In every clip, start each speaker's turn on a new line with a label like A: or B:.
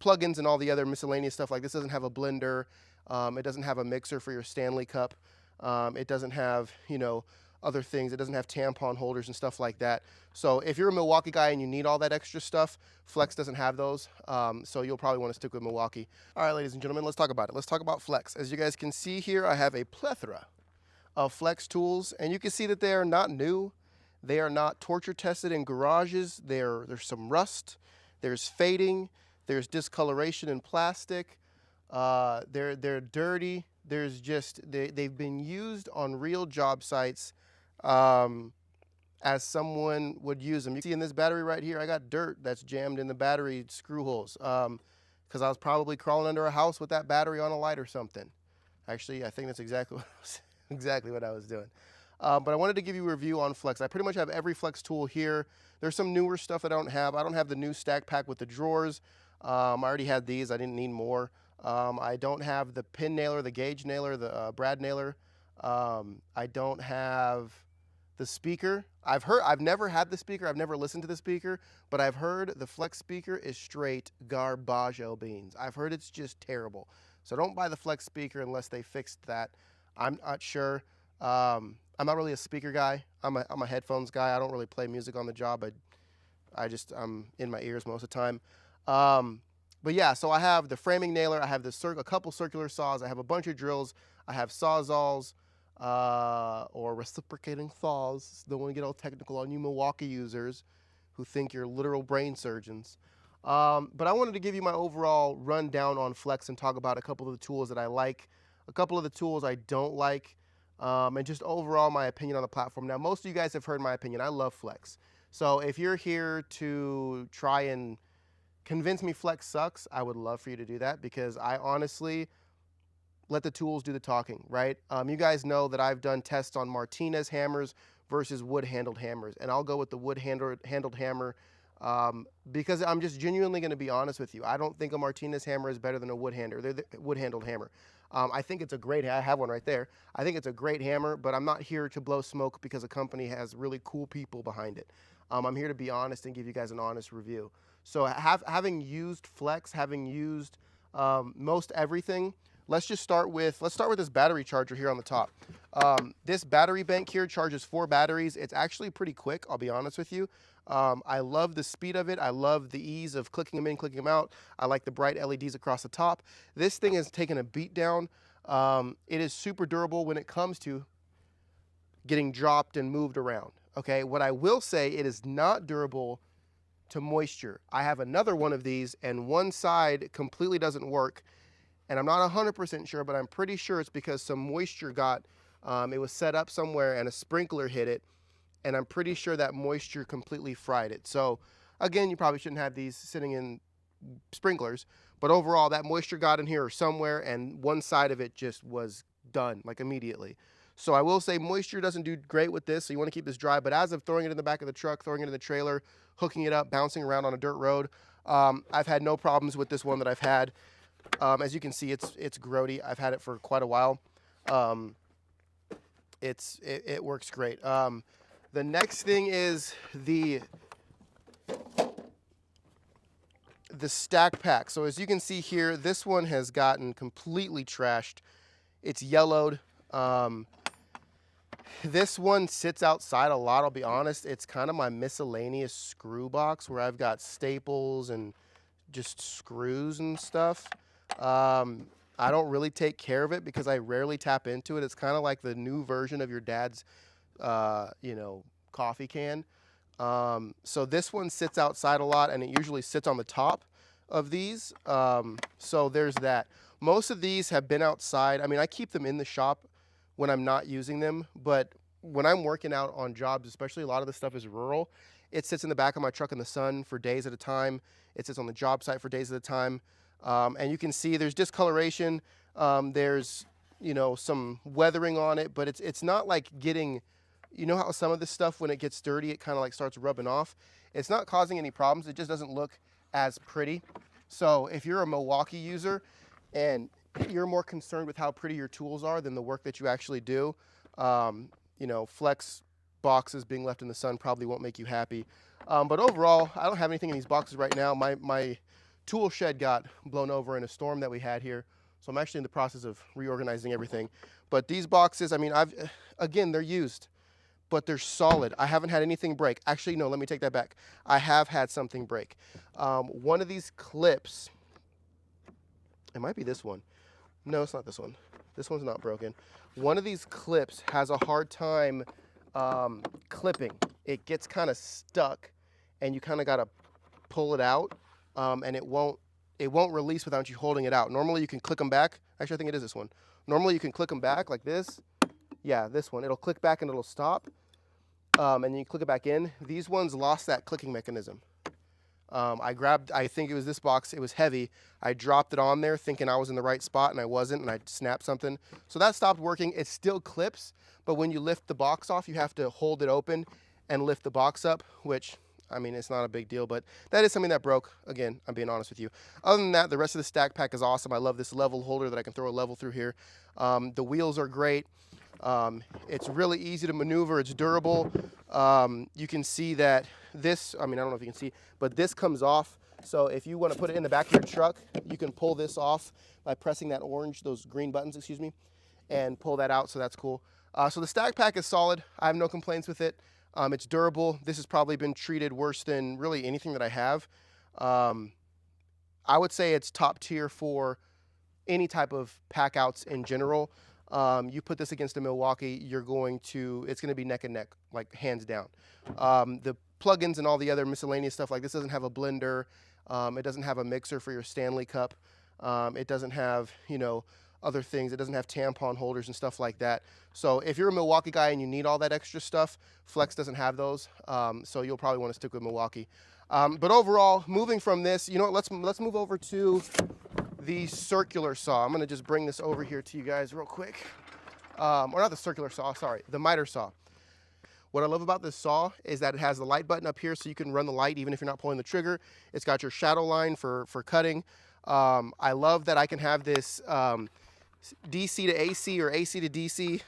A: plugins and all the other miscellaneous stuff. Like this doesn't have a blender. It doesn't have a mixer for your Stanley cup. It doesn't have, other things. It doesn't have tampon holders and stuff like that. So if you're a Milwaukee guy and you need all that extra stuff, Flex doesn't have those. So you'll probably want to stick with Milwaukee. All right, ladies and gentlemen, let's talk about it. Let's talk about Flex. As you guys can see here, I have a plethora of Flex tools, and you can see that they are not new. They are not torture tested in garages. There's some rust. There's fading. There's discoloration in plastic. They're dirty. There's just they've been used on real job sites as someone would use them. You see in this battery right here, I got dirt that's jammed in the battery screw holes because I was probably crawling under a house with that battery on a light or something. Actually, I think that's exactly what I was doing. But I wanted to give you a review on Flex. I pretty much have every Flex tool here. There's some newer stuff that I don't have. I don't have the new stack pack with the drawers. I already had these. I didn't need more. I don't have the pin nailer, the gauge nailer, the brad nailer. I don't have the speaker. I've never had the speaker. I've never listened to the speaker, but I've heard the Flex speaker is straight garbaggio beans. I've heard it's just terrible. So don't buy the Flex speaker unless they fixed that. I'm not sure. I'm not really a speaker guy. I'm a headphones guy. I don't really play music on the job. I'm in my ears most of the time. But yeah, so I have the framing nailer. I have a couple circular saws. I have a bunch of drills. I have sawzalls or reciprocating saws. Don't want to get all technical on you Milwaukee users who think you're literal brain surgeons. But I wanted to give you my overall rundown on Flex and talk about a couple of the tools that I like, a couple of the tools I don't like, and just overall my opinion on the platform. Now, most of you guys have heard my opinion. I love Flex. So if you're here to try and convince me Flex sucks, I would love for you to do that because I honestly let the tools do the talking, right? You guys know that I've done tests on Martinez hammers versus wood-handled hammers, and I'll go with the wood-handled hammer because I'm just genuinely going to be honest with you. I don't think a Martinez hammer is better than a wood-handled hammer. I think it's a great, I have one right there. I think it's a great hammer, but I'm not here to blow smoke because a company has really cool people behind it. I'm here to be honest and give you guys an honest review. So having used Flex, having used most everything, let's start with this battery charger here on the top. This battery bank here charges 4 batteries. It's actually pretty quick, I'll be honest with you. I love the speed of it. I love the ease of clicking them in, clicking them out. I like the bright LEDs across the top. This thing has taken a beat down. It is super durable when it comes to getting dropped and moved around. Okay, what I will say, it is not durable to moisture. I have another one of these and one side completely doesn't work. And I'm not 100% sure, but I'm pretty sure it's because some moisture it was set up somewhere and a sprinkler hit it. And I'm pretty sure that moisture completely fried it. So again, you probably shouldn't have these sitting in sprinklers, but overall that moisture got in here or somewhere and one side of it just was done like immediately. So I will say moisture doesn't do great with this, so you want to keep this dry, but as of throwing it in the back of the truck, throwing it in the trailer, hooking it up, bouncing around on a dirt road, I've had no problems with this one that I've had. As you can see, it's grody. I've had it for quite a while. It works great. The next thing is the stack pack. So as you can see here, this one has gotten completely trashed. It's yellowed. This one sits outside a lot, I'll be honest. It's kind of my miscellaneous screw box where I've got staples and just screws and stuff. I don't really take care of it because I rarely tap into it. It's kind of like the new version of your dad's, coffee can. So this one sits outside a lot, and it usually sits on the top of these. So there's that. Most of these have been outside. I mean, I keep them in the shop when I'm not using them, but when I'm working out on jobs, especially a lot of the stuff is rural, it sits in the back of my truck in the sun for days at a time. It sits on the job site for days at a time. And you can see there's discoloration. There's, some weathering on it, but it's not like getting, how some of this stuff, when it gets dirty, it kind of like starts rubbing off. It's not causing any problems. It just doesn't look as pretty. So if you're a Milwaukee user and you're more concerned with how pretty your tools are than the work that you actually do, Flex boxes being left in the sun probably won't make you happy. But overall, I don't have anything in these boxes right now. My tool shed got blown over in a storm that we had here. So I'm actually in the process of reorganizing everything. But these boxes, I mean, again, they're used, but they're solid. I haven't had anything break. Actually, no, let me take that back. I have had something break. One of these clips, it might be this one. No, it's not this one. This one's not broken. One of these clips has a hard time clipping. It gets kind of stuck, and you kind of got to pull it out, and it won't release without you holding it out. Normally you can click them back. Actually, I think it is this one. Normally you can click them back like this. Yeah, this one. It'll click back and it'll stop, and then you click it back in. These ones lost that clicking mechanism. I think it was this box. It was heavy. I dropped it on there thinking I was in the right spot, and I wasn't, and I snapped something. So that stopped working. It still clips, but when you lift the box off, you have to hold it open and lift the box up, which, I mean, it's not a big deal, but that is something that broke. Again, I'm being honest with you. Other than that, the rest of the stack pack is awesome. I love this level holder that I can throw a level through here. The wheels are great. It's really easy to maneuver. It's durable. You can see that this, I mean, I don't know if you can see, but this comes off. So if you want to put it in the back of your truck, you can pull this off by pressing that those green buttons, excuse me, and pull that out. So that's cool. So the stack pack is solid. I have no complaints with it. It's durable. This has probably been treated worse than really anything that I have. I would say it's top tier for any type of pack outs in general. You put this against a Milwaukee, it's going to be neck and neck, like hands down. The plugins and all the other miscellaneous stuff, like this doesn't have a blender. It doesn't have a mixer for your Stanley cup. It doesn't have, other things. It doesn't have tampon holders and stuff like that. So if you're a Milwaukee guy and you need all that extra stuff, Flex doesn't have those. So you'll probably want to stick with Milwaukee. But overall, moving from this, let's move over to the circular saw. I'm going to just bring this over here to you guys real quick. Or not the circular saw, sorry, the miter saw. What I love about this saw is that it has the light button up here so you can run the light even if you're not pulling the trigger. It's got your shadow line for cutting. I love that I can have this DC to AC or AC to DC.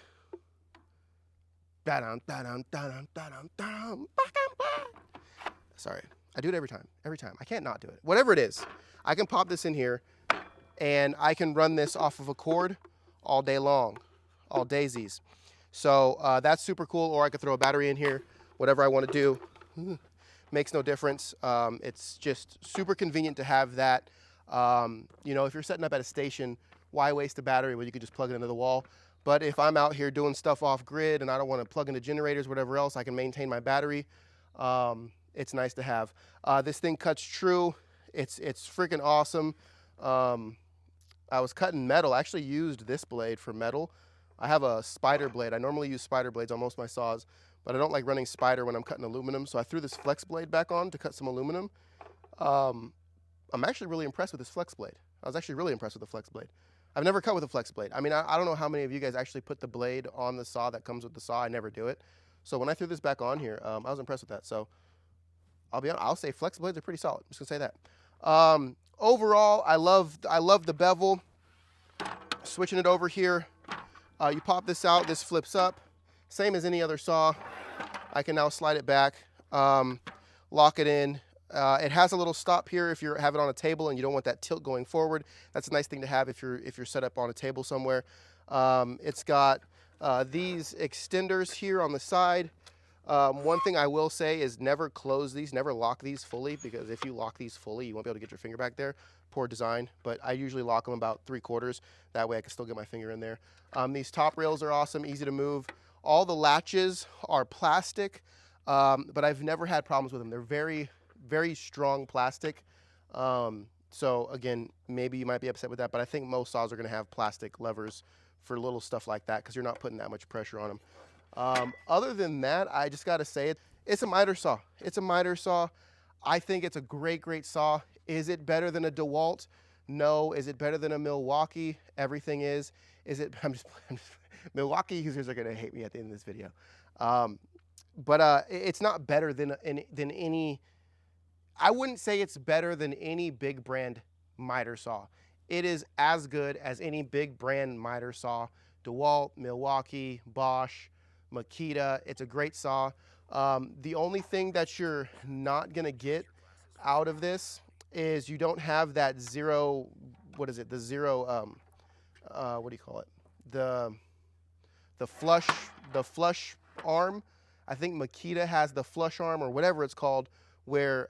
A: Sorry, I do it every time. I can't not do it. Whatever it is, I can pop this in here and I can run this off of a cord all day long, all daisies. So that's super cool, or I could throw a battery in here, whatever I want to do. Makes no difference. It's just super convenient to have that. If you're setting up at a station, why waste a battery when you can just plug it into the wall? But if I'm out here doing stuff off grid and I don't want to plug into generators, whatever else, I can maintain my battery. It's nice to have. This thing cuts true. It's freaking awesome. I was cutting metal. I actually used this blade for metal. I have a spider blade. I normally use spider blades on most of my saws, but I don't like running spider when I'm cutting aluminum. So I threw this flex blade back on to cut some aluminum. I'm actually really impressed with this flex blade. I was actually really impressed with the flex blade. I've never cut with a flex blade. I mean, I don't know how many of you guys actually put the blade on the saw that comes with the saw. I never do it. So when I threw this back on here, I was impressed with that. So I'll be honest, I'll say flex blades are pretty solid. I'm just gonna say that. Overall, I love the bevel. Switching it over here, you pop this out, this flips up. Same as any other saw. I can now slide it back, lock it in. It has a little stop here if you have it on a table and you don't want that tilt going forward. That's a nice thing to have if you're set up on a table somewhere. It's got these extenders here on the side. One thing I will say is never close these, never lock these fully, because if you lock these fully, you won't be able to get your finger back there. Poor design, but I usually lock them about 3/4. That way I can still get my finger in there. These top rails are awesome, easy to move. All the latches are plastic, but I've never had problems with them. They're very, very strong plastic. So again, maybe you might be upset with that, but I think most saws are gonna have plastic levers for little stuff like that because you're not putting that much pressure on them. Other than that, I just gotta say it's a miter saw. It's a miter saw. I think it's a great, great saw. Is it better than a DeWalt? No. Is it better than a Milwaukee? Everything is. Is it, Milwaukee users are gonna hate me at the end of this video. But it's not better than any, I wouldn't say it's better than any big brand miter saw. It is as good as any big brand miter saw. DeWalt, Milwaukee, Bosch, Makita. It's a great saw. The only thing that you're not gonna get out of this is you don't have that zero, what is it? The zero, what do you call it? The flush arm. I think Makita has the flush arm or whatever it's called, where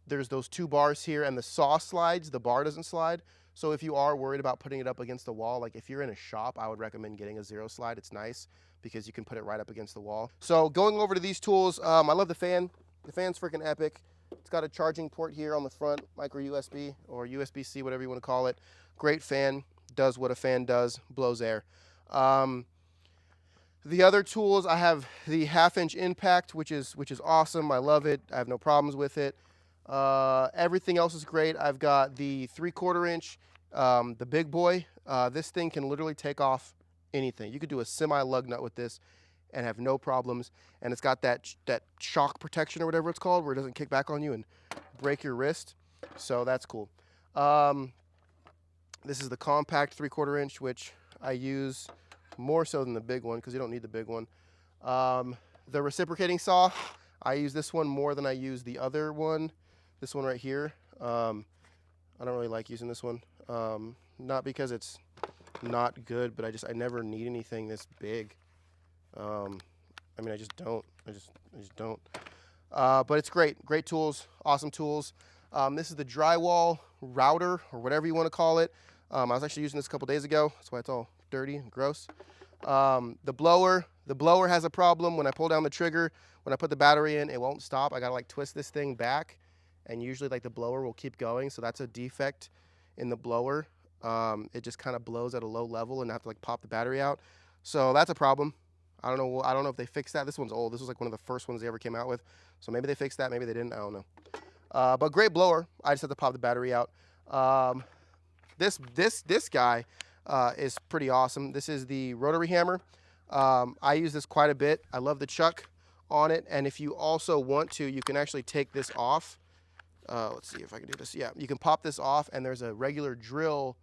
A: there's those two bars here and the saw slides, the bar doesn't slide. So if you are worried about putting it up against the wall, like if you're in a shop, I would recommend getting a zero slide. It's nice because you can put it right up against the wall. So going over to these tools, I love the fan. The fan's freaking epic. It's got a charging port here on the front, micro USB or USB-C, whatever you want to call it. Great fan, does what a fan does, blows air. The other tools, I have the 1/2-inch impact, which is awesome. I love it. I have no problems with it. Everything else is great. I've got the 3/4 inch, the big boy. This thing can literally take off anything. You could do a semi-lug nut with this and have no problems. And it's got that shock protection or whatever it's called, where it doesn't kick back on you and break your wrist. So that's cool. This is the compact 3/4 inch, which I use more so than the big one because you don't need the big one. The reciprocating saw, I use this one more than I use the other one. This one right here. I don't really like using this one. Not because it's not good, but I never need anything this big. I mean, I just don't. I just don't. But it's great. Great tools. Awesome tools. This is the drywall router or whatever you want to call it. I was actually using this a couple days ago. That's why it's all dirty and gross. The blower has a problem. When I pull down the trigger, when I put the battery in, it won't stop. I gotta like twist this thing back, and usually like the blower will keep going. So that's a defect in the blower. It just kind of blows at a low level, and I have to like pop the battery out. So that's a problem. I don't know if they fixed that. This one's old. This was like one of the first ones they ever came out with. So maybe they fixed that. Maybe they didn't. I don't know. But great blower. I just have to pop the battery out. This guy is pretty awesome. This is the rotary hammer. I use this quite a bit. I love the chuck on it. And if you also want to, you can actually take this off. Let's see if I can do this. Yeah, you can pop this off, and there's a regular drill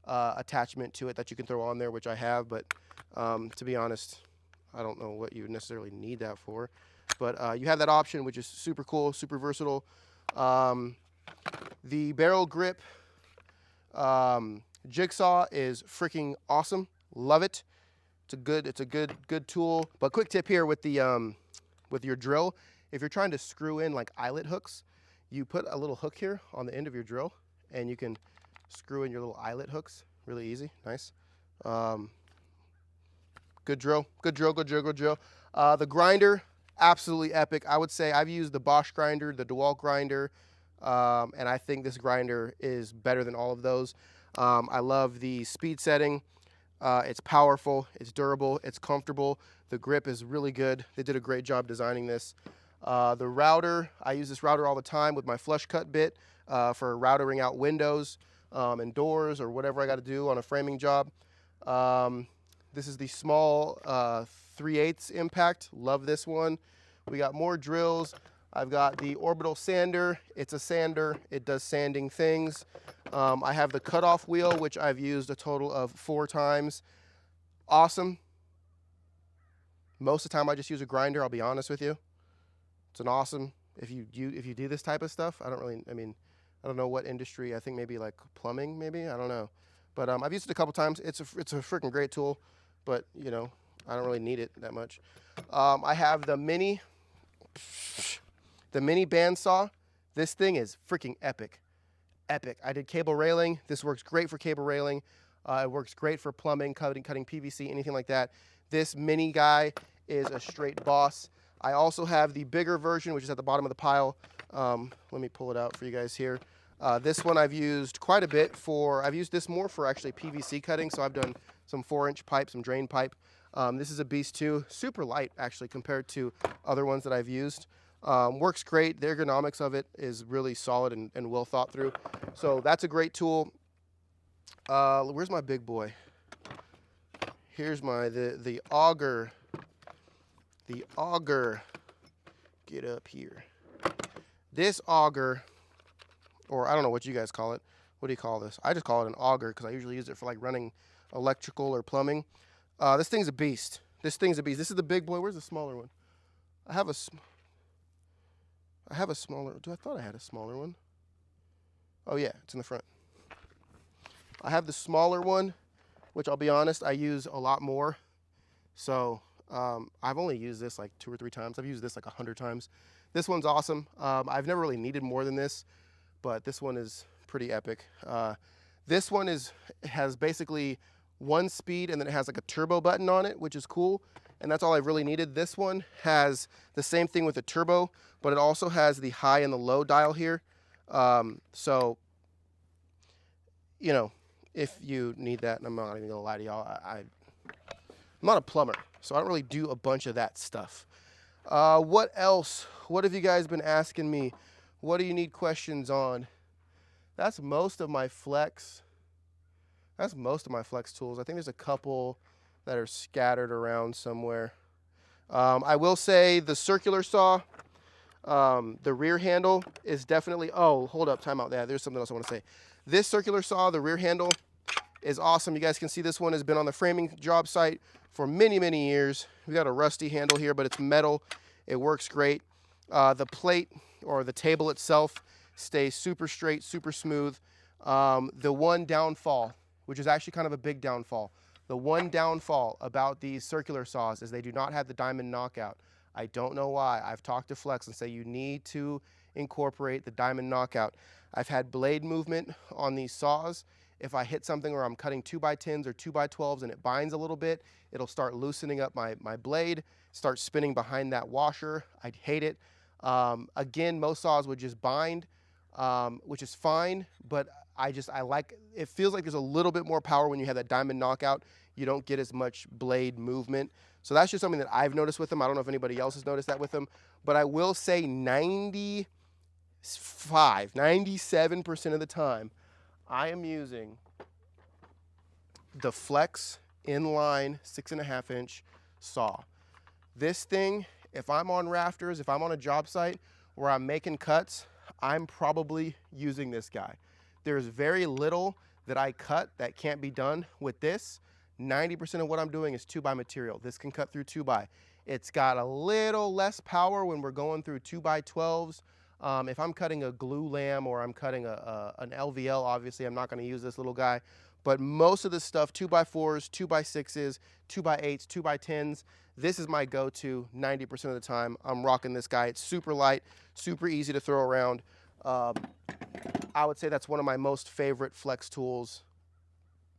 A: attachment to it that you can throw on there, which I have. But to be honest, I don't know what you necessarily need that for. But you have that option, which is super cool, super versatile. The barrel grip jigsaw is freaking awesome. Love it. It's a good tool. But quick tip here with the with your drill, if you're trying to screw in like eyelet hooks, you put a little hook here on the end of your drill, and you can screw in your little eyelet hooks. Really easy, nice. Good drill. The grinder, absolutely epic. I would say I've used the Bosch grinder, the DeWalt grinder, and I think this grinder is better than all of those. I love the speed setting. It's powerful, it's durable, it's comfortable. The grip is really good. They did a great job designing this. The router, I use this router all the time with my flush cut bit for routering out windows and doors or whatever I got to do on a framing job. This is the small 3/8 impact. Love this one. We got more drills. I've got the orbital sander. It's a sander. It does sanding things. I have the cutoff wheel, which I've used a total of 4 times. Awesome. Most of the time I just use a grinder, I'll be honest with you. It's an awesome, if you do this type of stuff, I don't know what industry. I think maybe like plumbing, maybe, I don't know. But I've used it a couple times. It's a freaking great tool, but you know, I don't really need it that much. I have the mini bandsaw. This thing is freaking epic. I did cable railing. This works great for cable railing. It works great for plumbing, cutting PVC, anything like that. This mini guy is a straight boss. I also have the bigger version, which is at the bottom of the pile. Let me pull it out for you guys here. This one I've used quite a bit for, I've used this more for actually PVC cutting. So I've done some 4-inch pipe, some drain pipe. This is a beast too. Super light actually compared to other ones that I've used. Works great. The ergonomics of it is really solid and well thought through. So that's a great tool. Where's my big boy? Here's the auger. The auger. Get up here. This auger, or I don't know what you guys call it. What do you call this? I just call it an auger because I usually use it for like running electrical or plumbing. This thing's a beast. This is the big boy. Where's the smaller one? I have a smaller. I thought I had a smaller one. Oh yeah, it's in the front. I have the smaller one, which I'll be honest, I use a lot more. So I've only used this like 2 or 3 times. I've used this like 100 times. This one's awesome. I've never really needed more than this, but this one is pretty epic. This one has basically 1 speed, and then it has like a turbo button on it, which is cool. And that's all I really needed. This one has the same thing with the turbo, but it also has the high and the low dial here. So, you know, if you need that, and I'm not even gonna lie to y'all, I'm not a plumber, so I don't really do a bunch of that stuff. What else? What have you guys been asking me? What do you need questions on? That's most of my flex. That's most of my flex tools. I think there's a couple that are scattered around somewhere. I will say the circular saw, the rear handle is definitely, oh, hold up, time out. There's something else I want to say. This circular saw, the rear handle, is awesome. You guys can see this one has been on the framing job site for many, many years. We got a rusty handle here, but it's metal. It works great. The plate or the table itself stays super straight, super smooth. The one downfall, which is actually kind of a big downfall, the one downfall about these circular saws is they do not have the diamond knockout. I don't know why. I've talked to Flex and say you need to incorporate the diamond knockout. I've had blade movement on these saws. If I hit something where I'm cutting 2x10s or 2x12s and it binds a little bit, it'll start loosening up my blade, start spinning behind that washer. I'd hate it. Again, most saws would just bind, which is fine, but I like, it feels like there's a little bit more power when you have that diamond knockout. You don't get as much blade movement. So that's just something that I've noticed with them. I don't know if anybody else has noticed that with them, but I will say 97% of the time, I am using the Flex inline 6.5 inch saw. This thing, if I'm on rafters, if I'm on a job site where I'm making cuts, I'm probably using this guy. There's very little that I cut that can't be done with this. 90% of what I'm doing is 2x material. This can cut through 2x. It's got a little less power when we're going through 2x12s. If I'm cutting a glue lamb or I'm cutting an LVL, obviously I'm not going to use this little guy. But most of this stuff, 2x4s, 2x6s, 2x8s, 2x10s, this is my go-to 90% of the time. I'm rocking this guy. It's super light, super easy to throw around. I would say that's one of my most favorite flex tools.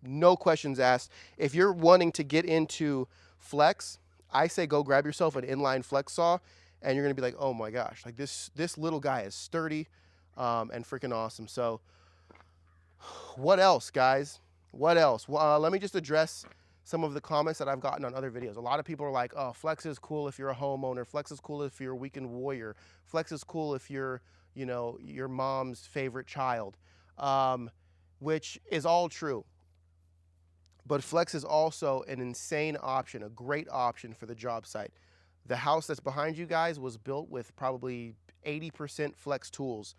A: No questions asked. If you're wanting to get into flex, I say go grab yourself an inline flex saw, and you're gonna be like, oh my gosh, like this little guy is sturdy and freaking awesome. So what else, guys? What else? Well, let me just address some of the comments that I've gotten on other videos. A lot of people are like, oh, flex is cool if you're a homeowner. Flex is cool if you're a weekend warrior. Flex is cool if you're, you know, your mom's favorite child, which is all true. But flex is also an insane option, a great option for the job site. The house that's behind you guys was built with probably 80% flex tools.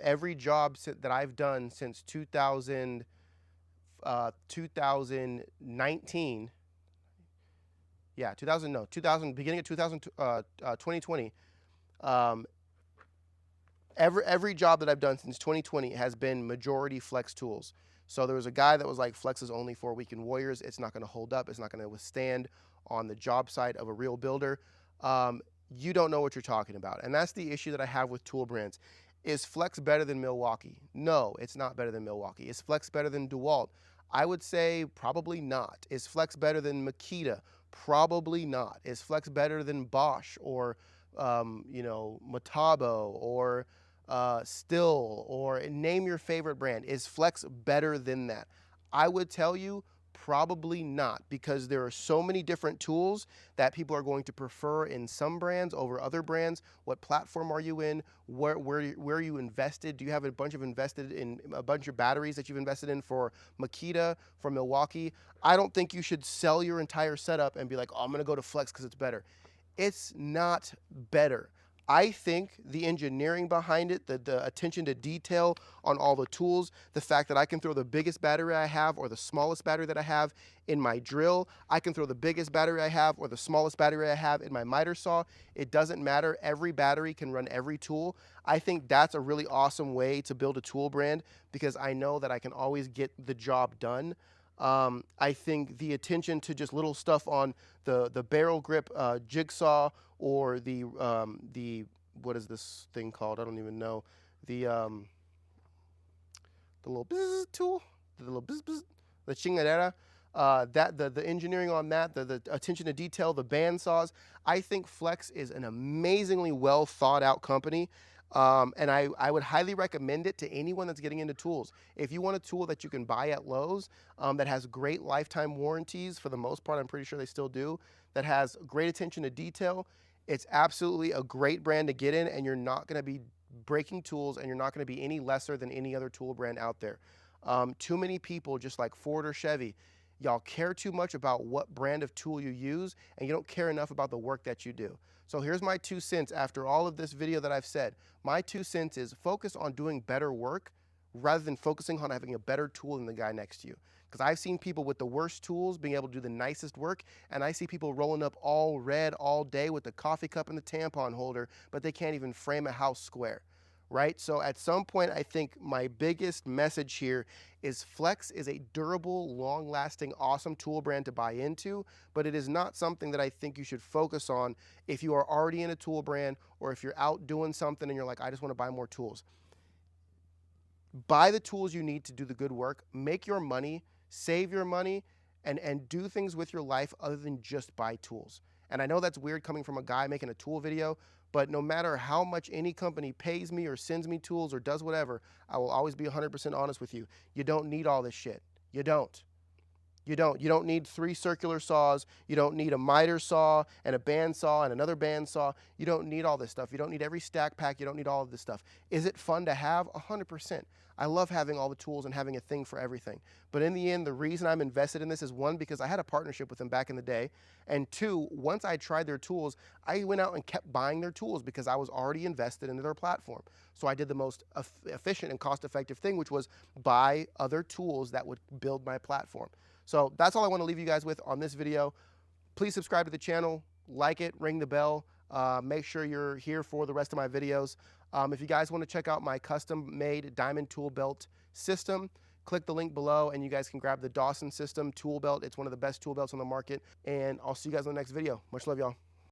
A: Every job that I've done since 2019, beginning of 2020, every job that I've done since 2020 has been majority flex tools. So there was a guy that was like, flex is only for weekend warriors. It's not going to hold up. It's not going to withstand on the job site of a real builder. You don't know what you're talking about. And that's the issue that I have with tool brands. Is Flex better than Milwaukee? No, it's not better than Milwaukee. Is Flex better than DeWalt? I would say probably not. Is Flex better than Makita? Probably not. Is Flex better than Bosch or Metabo or Still, or name your favorite brand? Is Flex better than that? I would tell you probably not, because there are so many different tools that people are going to prefer in some brands over other brands. What platform are you in? Where are you invested? Do you have a bunch of batteries that you've invested in for Makita, for Milwaukee? I don't think you should sell your entire setup and be like, oh, I'm going to go to Flex because it's better. It's not better. I think the engineering behind it, the attention to detail on all the tools, the fact that I can throw the biggest battery I have or the smallest battery that I have in my drill, I can throw the biggest battery I have or the smallest battery I have in my miter saw, it doesn't matter. Every battery can run every tool. I think that's a really awesome way to build a tool brand because I know that I can always get the job done. I think the attention to just little stuff on the barrel grip jigsaw or the what is this thing called? I don't even know. The little bzz tool, the little bzz bzz, the chingadera. That the engineering on that, the attention to detail, the band saws. I think Flex is an amazingly well thought out company. And I would highly recommend it to anyone that's getting into tools. If you want a tool that you can buy at Lowe's that has great lifetime warranties, for the most part, I'm pretty sure they still do, that has great attention to detail, it's absolutely a great brand to get in, and you're not going to be breaking tools, and you're not going to be any lesser than any other tool brand out there. Too many people, just like Ford or Chevy, y'all care too much about what brand of tool you use, and you don't care enough about the work that you do. So here's my 2 cents after all of this video that I've said. My 2 cents is focus on doing better work rather than focusing on having a better tool than the guy next to you. Because I've seen people with the worst tools being able to do the nicest work, and I see people rolling up all red all day with the coffee cup and the tampon holder, but they can't even frame a house square. Right? So at some point, I think my biggest message here is Flex is a durable, long-lasting, awesome tool brand to buy into, but it is not something that I think you should focus on if you are already in a tool brand or if you're out doing something and you're like, I just want to buy more tools. Buy the tools you need to do the good work, make your money, save your money, and do things with your life other than just buy tools. And I know that's weird coming from a guy making a tool video, but no matter how much any company pays me or sends me tools or does whatever, I will always be 100% honest with you. You don't need all this shit. You don't. You don't. You don't need 3 circular saws. You don't need a miter saw and a band saw and another band saw. You don't need all this stuff. You don't need every stack pack. You don't need all of this stuff. Is it fun to have? 100%. I love having all the tools and having a thing for everything. But in the end, the reason I'm invested in this is 1, because I had a partnership with them back in the day. And 2, once I tried their tools, I went out and kept buying their tools because I was already invested into their platform. So I did the most efficient and cost-effective thing, which was buy other tools that would build my platform. So that's all I want to leave you guys with on this video. Please subscribe to the channel, like it, ring the bell. Make sure you're here for the rest of my videos. If you guys want to check out my custom-made diamond tool belt system, click the link below and you guys can grab the Dawson system tool belt. It's one of the best tool belts on the market. And I'll see you guys in the next video. Much love, y'all.